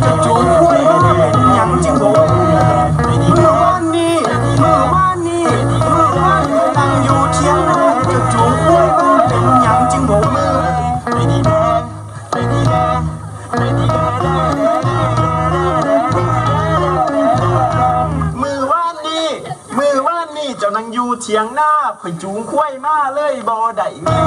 จะจูงกล้วยมาเป็นหยังจริงบ่เมื่อวานนี้นั่งอยู่เถียงนาจะจูงกล้วยมาเป็นหยังจริงบ่มือวานนี้เจ้านั่งอยู่เถียงหน้าไปจูงกล้วยมาเลยบ่ได้แน่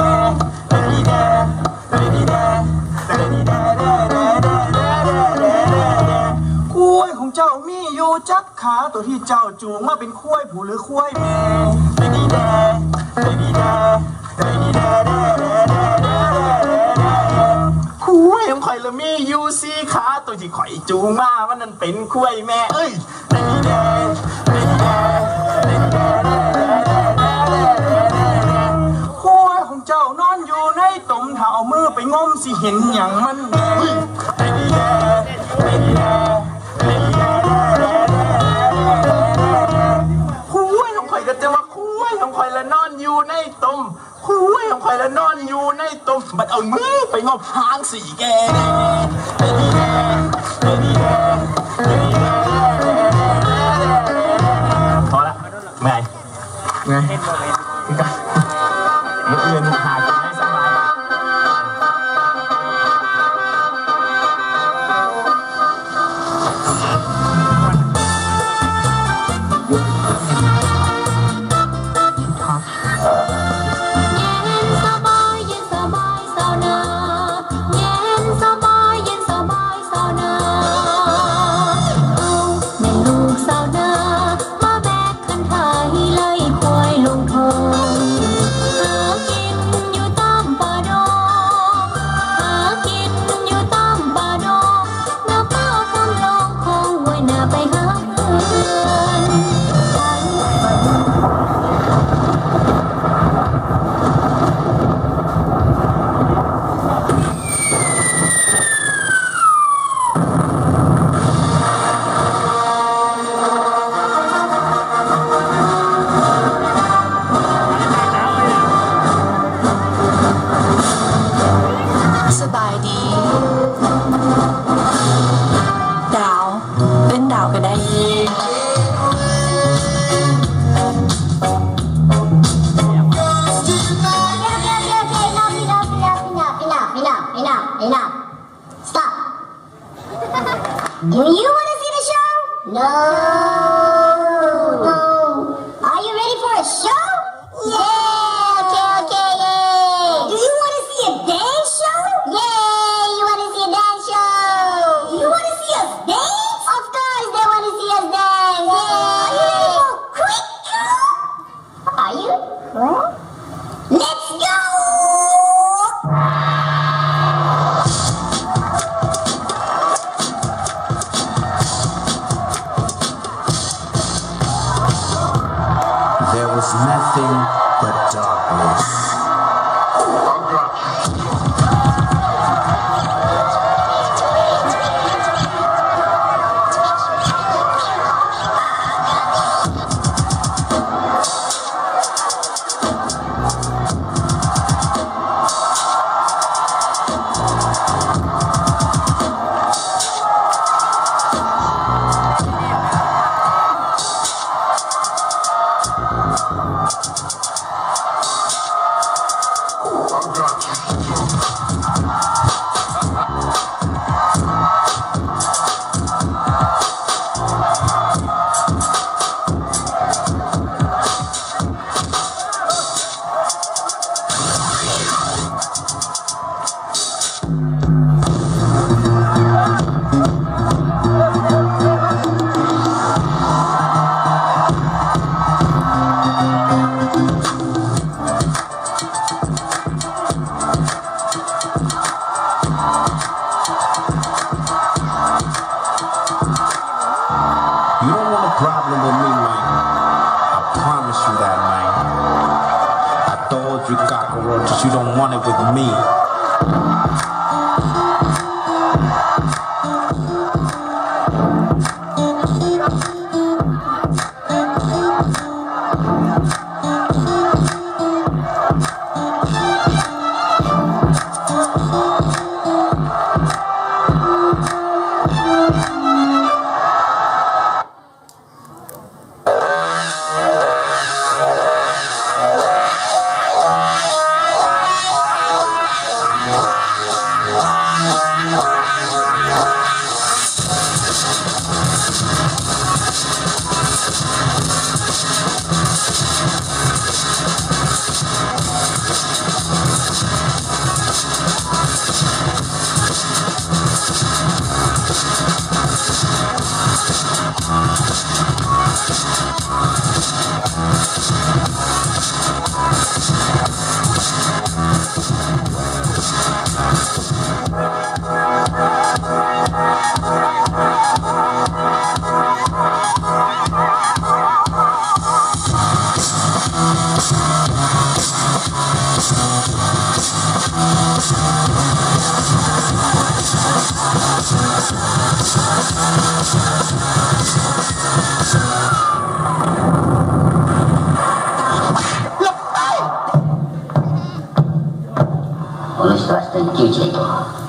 คุ้ยของเจ้ามีอยู่จักขาตัวที่เจ้าจูงมาเป็นคุ้ยผู้หรือคุ้ยแม่คุ้ยของข่อยละมีอยู่สี่ขาตัวที่ข่อยจูงมามันนั่นเป็นคุ้ยแม่เอ้ยคุ้ยของเจ้านอนอยู่ในตุ่มถ้าเอามือไปง้มสิเห็นอย่างมันคุ้ยของข่อยก็จะว่าคุ้ยของข่อยละนอนอยู่ในตุ่มคุ้ยของข่อยละนอนอยู่ในตุ่มมันเอามือไปง้มหางสีแกพอละไงเอื่นหากินให้สบายEnough. Stop. Do you want to see the show? No. Are you ready for a show? Yeah. Okay. Yeah. Do you want to see a dance show? Yeah. You want to see a dance show? Do you want to see us dance? Of course they want to see us dance. Yeah. Are you ready for a quick drill? Are you? What? Let's go. There was nothing but darkness. You don't want a problem with me, man. I promise you that, man. I told you, cockroaches, you don't want it with me. この人は人一騎打ちでいこう。